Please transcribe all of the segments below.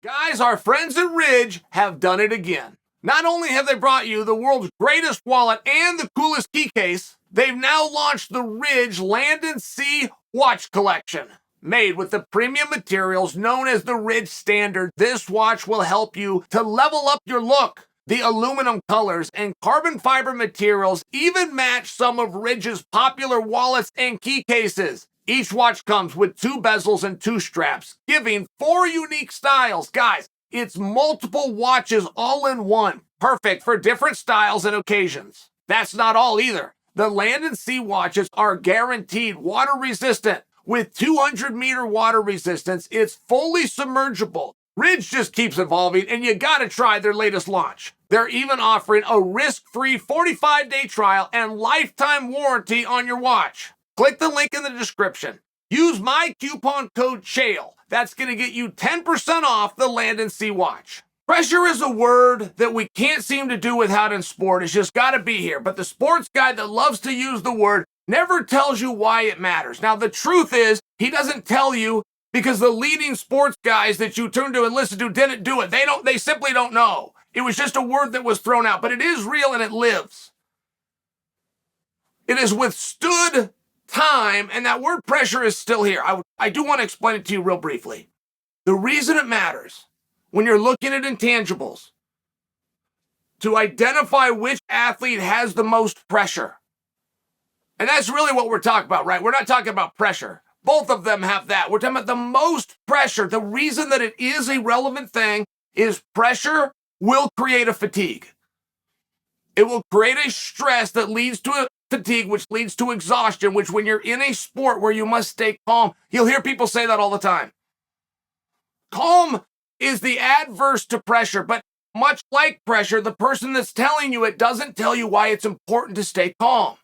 Guys, our friends at Ridge have done it again. Not only have they brought you the world's greatest wallet and the coolest key case, they've now launched the Ridge Land and Sea Watch Collection. Made with the premium materials known as the Ridge Standard, this watch will help you to level up your look. The aluminum colors and carbon fiber materials even match some of Ridge's popular wallets and key cases. Each watch comes with 2 bezels and 2 straps, giving 4 unique styles. Guys, it's multiple watches all in one, perfect for different styles and occasions. That's not all either. The Land and Sea watches are guaranteed water resistant. With 200-meter water resistance, it's fully submergible. Ridge just keeps evolving, and you gotta try their latest launch. They're even offering a risk-free 45-day trial and lifetime warranty on your watch. Click the link in the description. Use my coupon code Chael. That's going to get you 10% off the Land and Sea watch. Pressure is a word that we can't seem to do without in sport. It's just got to be here. But the sports guy that loves to use the word never tells you why it matters. Now, the truth is, he doesn't tell you because the leading sports guys that you turn to and listen to didn't do it. They simply don't know. It was just a word that was thrown out, but it is real and it lives. It has withstood time, and that word pressure is still here. I do want to explain it to you real briefly. The reason it matters when you're looking at intangibles to identify which athlete has the most pressure. And that's really what we're talking about, right? We're not talking about pressure. Both of them have that. We're talking about the most pressure. The reason that it is a relevant thing is pressure will create a fatigue. It will create a stress that leads to a fatigue, which leads to exhaustion, which when you're in a sport where you must stay calm, you'll hear people say that all the time. Calm is the adverse to pressure, but much like pressure, the person that's telling you it doesn't tell you why it's important to stay calm.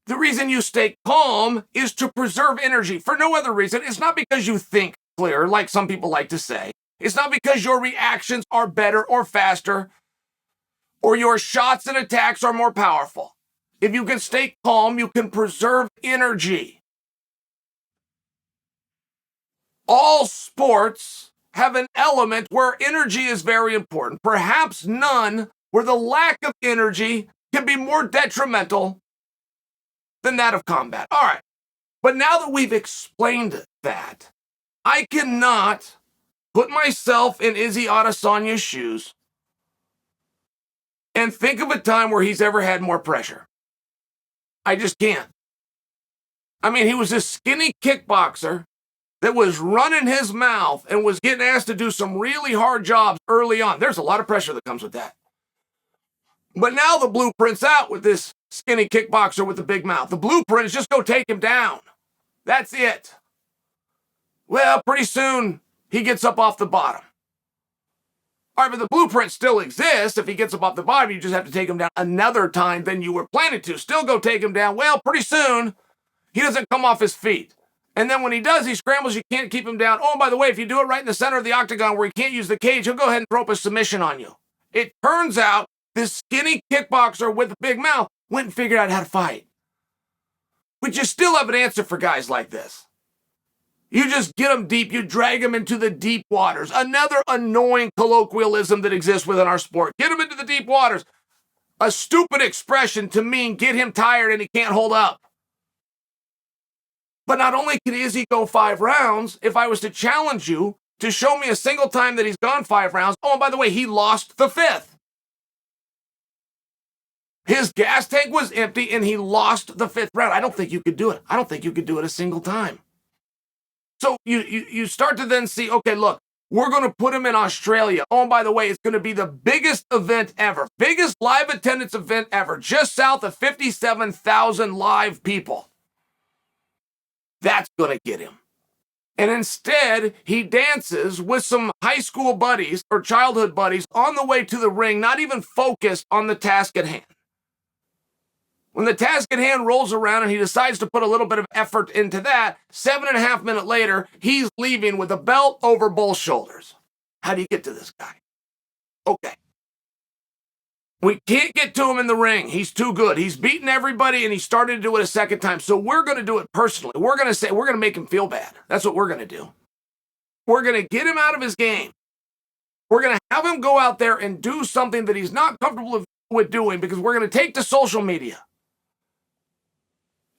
The reason you stay calm is to preserve energy for no other reason. It's not because you think clearer, like some people like to say. It's not because your reactions are better or faster, or your shots and attacks are more powerful. If you can stay calm, you can preserve energy. All sports have an element where energy is very important, perhaps none where the lack of energy can be more detrimental than that of combat. All right, but now that we've explained that, I cannot put myself in Izzy Adesanya's shoes and think of a time where he's ever had more pressure. I just can't. I mean, he was this skinny kickboxer that was running his mouth and was getting asked to do some really hard jobs early on. There's a lot of pressure that comes with that. But now the blueprint's out with this skinny kickboxer with the big mouth. The blueprint is just go take him down. That's it. Well, pretty soon he gets up off the bottom. All right, but the blueprint still exists. If he gets up off the bottom, you just have to take him down another time than you were planning to. Still go take him down. Well, pretty soon, he doesn't come off his feet. And then when he does, he scrambles. You can't keep him down. Oh, and by the way, if you do it right in the center of the octagon where he can't use the cage, he'll go ahead and throw up a submission on you. It turns out this skinny kickboxer with a big mouth went and figured out how to fight. But you still have an answer for guys like this. You just get them deep. You drag them into the deep waters. Another annoying colloquialism that exists within our sport. Get him into the deep waters. A stupid expression to mean get him tired and he can't hold up. But not only can Izzy go 5 rounds, if I was to challenge you to show me a single time that he's gone 5 rounds, oh, and by the way, he lost the 5th. His gas tank was empty and he lost the 5th round. I don't think you could do it. I don't think you could do it a single time. So you start to then see, okay, look, we're going to put him in Australia. Oh, and by the way, it's going to be the biggest event ever. Biggest live attendance event ever. Just south of 57,000 live people. That's going to get him. And instead, he dances with some high school buddies or childhood buddies on the way to the ring, not even focused on the task at hand. When the task at hand rolls around and he decides to put a little bit of effort into that, 7.5 minutes later, he's leaving with a belt over both shoulders. How do you get to this guy? Okay. We can't get to him in the ring. He's too good. He's beaten everybody and he started to do it a second time. So we're going to do it personally. We're going to make him feel bad. That's what we're going to do. We're going to get him out of his game. We're going to have him go out there and do something that he's not comfortable with doing, because we're going to take to social media.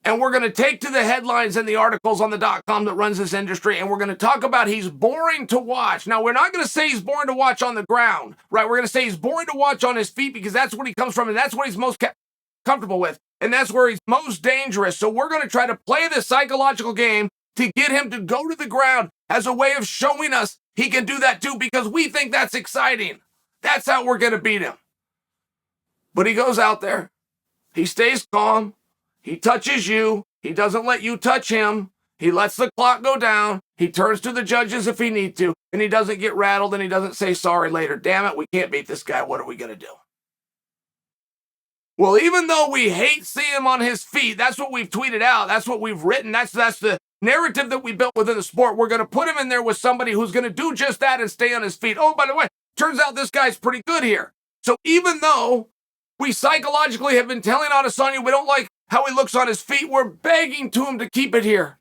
And we're going to take to the headlines and the articles on the .com that runs this industry, and we're going to talk about he's boring to watch. Now, we're not going to say he's boring to watch on the ground, right? We're going to say he's boring to watch on his feet, because that's what he comes from, and that's what he's most comfortable with, and that's where he's most dangerous. So we're going to try to play this psychological game to get him to go to the ground as a way of showing us he can do that too, because we think that's exciting. That's how we're going to beat him. But he goes out there. He stays calm. He touches you. He doesn't let you touch him. He lets the clock go down. He turns to the judges if he needs to, and he doesn't get rattled, and he doesn't say sorry later. Damn it, we can't beat this guy. What are we going to do? Well, even though we hate seeing him on his feet, that's what we've tweeted out. That's what we've written. That's the narrative that we built within the sport. We're going to put him in there with somebody who's going to do just that and stay on his feet. Oh, by the way, turns out this guy's pretty good here. So even though we psychologically have been telling Adesanya we don't like how he looks on his feet, we're begging to him to keep it here.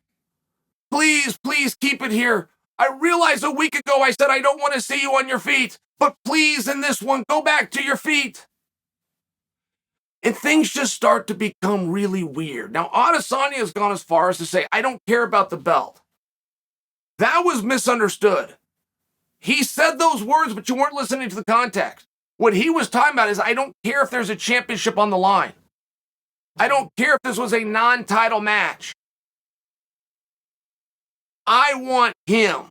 Please, please keep it here. I realized a week ago I said I don't want to see you on your feet, but please, in this one, go back to your feet. And things just start to become really weird. Now, Adesanya has gone as far as to say, I don't care about the belt. That was misunderstood. He said those words, but you weren't listening to the context. What he was talking about is, I don't care if there's a championship on the line. I don't care if this was a non-title match. I want him.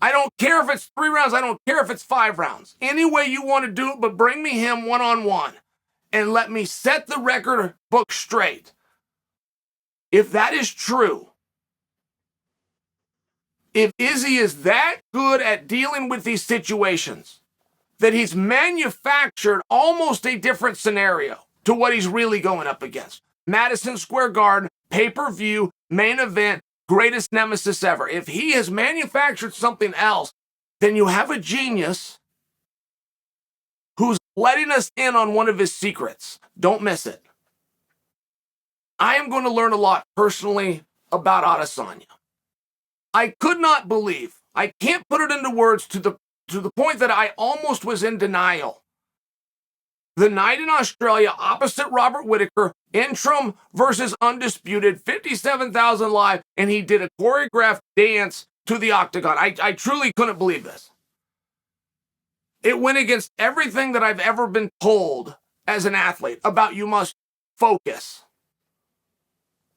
I don't care if it's 3 rounds. I don't care if it's 5 rounds. Any way you want to do it, but bring me him one-on-one. And let me set the record book straight. If that is true, if Izzy is that good at dealing with these situations, that he's manufactured almost a different scenario to what he's really going up against. Madison Square Garden, pay-per-view, main event, greatest nemesis ever. If he has manufactured something else, then you have a genius who's letting us in on one of his secrets. Don't miss it. I am going to learn a lot personally about Adesanya. I could not believe, I can't put it into words to the point that I almost was in denial. The night in Australia opposite Robert Whittaker, interim versus undisputed, 57,000 live, and he did a choreographed dance to the octagon. I truly couldn't believe this. It went against everything that I've ever been told as an athlete about you must focus.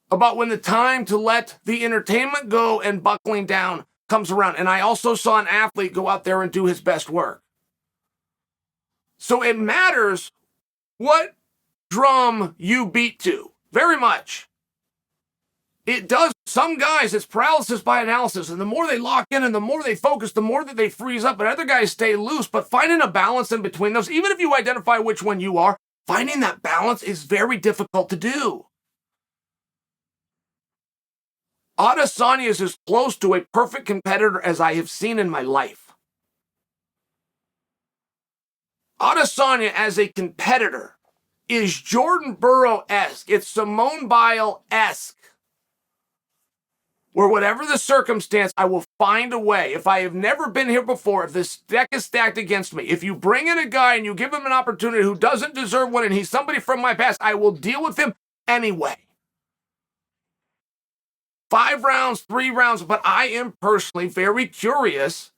About when the time to let the entertainment go and buckling down comes around. And I also saw an athlete go out there and do his best work. So it matters what drum you beat to. Very much. It does. Some guys, it's paralysis by analysis. And the more they lock in and the more they focus, the more that they freeze up. And other guys stay loose. But finding a balance in between those, even if you identify which one you are, finding that balance is very difficult to do. Adesanya is as close to a perfect competitor as I have seen in my life. Adesanya as a competitor is Jordan Burroughs-esque. It's Simone Biles-esque. Where whatever the circumstance, I will find a way. If I have never been here before, if this deck is stacked against me, if you bring in a guy and you give him an opportunity who doesn't deserve one and he's somebody from my past, I will deal with him anyway. 5 rounds, 3 rounds, but I am personally very curious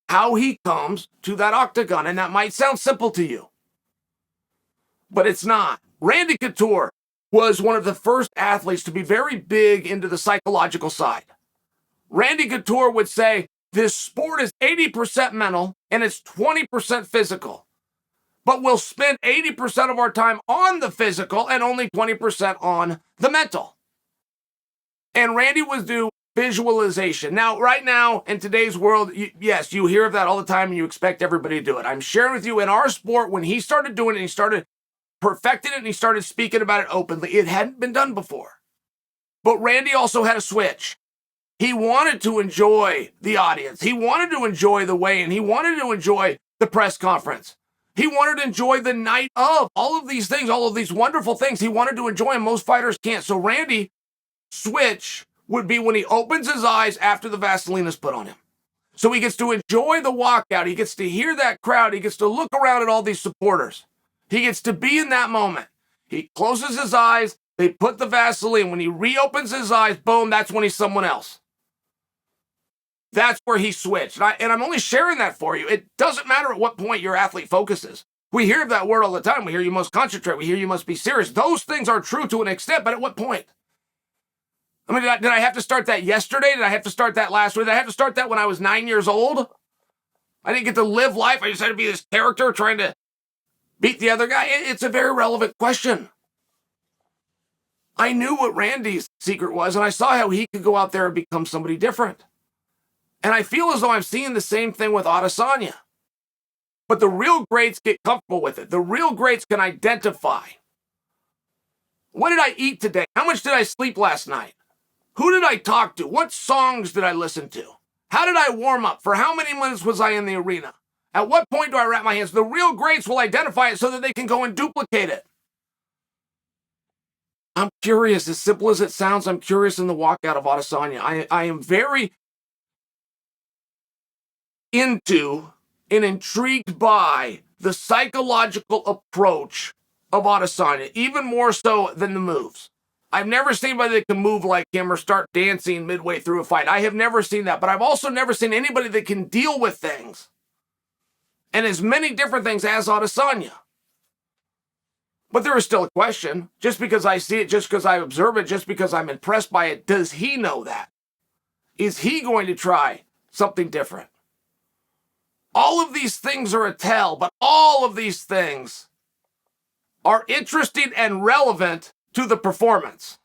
how he comes to that octagon. And that might sound simple to you, but it's not. Randy Couture was one of the first athletes to be very big into the psychological side. Randy Couture would say, this sport is 80% mental and it's 20% physical. But we'll spend 80% of our time on the physical and only 20% on the mental. And Randy would do visualization. Now, right now, in today's world, yes, you hear of that all the time and you expect everybody to do it. I'm sharing with you, in our sport, when he started doing it, he started perfecting it and he started speaking about it openly. It hadn't been done before. But Randy also had a switch. He wanted to enjoy the audience. He wanted to enjoy the weigh-in. He wanted to enjoy the press conference. He wanted to enjoy the night of. All of these things, all of these wonderful things he wanted to enjoy, and most fighters can't. So Randy switch would be when he opens his eyes after the Vaseline is put on him. So he gets to enjoy the walkout. He gets to hear that crowd. He gets to look around at all these supporters. He gets to be in that moment. He closes his eyes. They put the Vaseline. When he reopens his eyes, boom, that's when he's someone else. That's where he switched. And I'm only sharing that for you. It doesn't matter at what point your athlete focuses. We hear that word all the time. We hear you must concentrate. We hear you must be serious. Those things are true to an extent, but at what point? I mean, did I have to start that yesterday? Did I have to start that last week? Did I have to start that when I was 9 years old? I didn't get to live life. I just had to be this character trying to beat the other guy. It's a very relevant question. I knew what Randy's secret was, and I saw how he could go out there and become somebody different. And I feel as though I'm seeing the same thing with Adesanya. But the real greats get comfortable with it. The real greats can identify. What did I eat today? How much did I sleep last night? Who did I talk to? What songs did I listen to? How did I warm up? For how many minutes was I in the arena? At what point do I wrap my hands? The real greats will identify it so that they can go and duplicate it. I'm curious, as simple as it sounds, I'm curious in the walkout of Adesanya. I am very into and intrigued by the psychological approach of Adesanya, even more so than the moves. I've never seen anybody that can move like him or start dancing midway through a fight. I have never seen that, but I've also never seen anybody that can deal with things and as many different things as Adesanya. But there is still a question. Just because I see it, just because I observe it, just because I'm impressed by it, does he know that? Is he going to try something different? All of these things are a tell, but all of these things are interesting and relevant to the performance.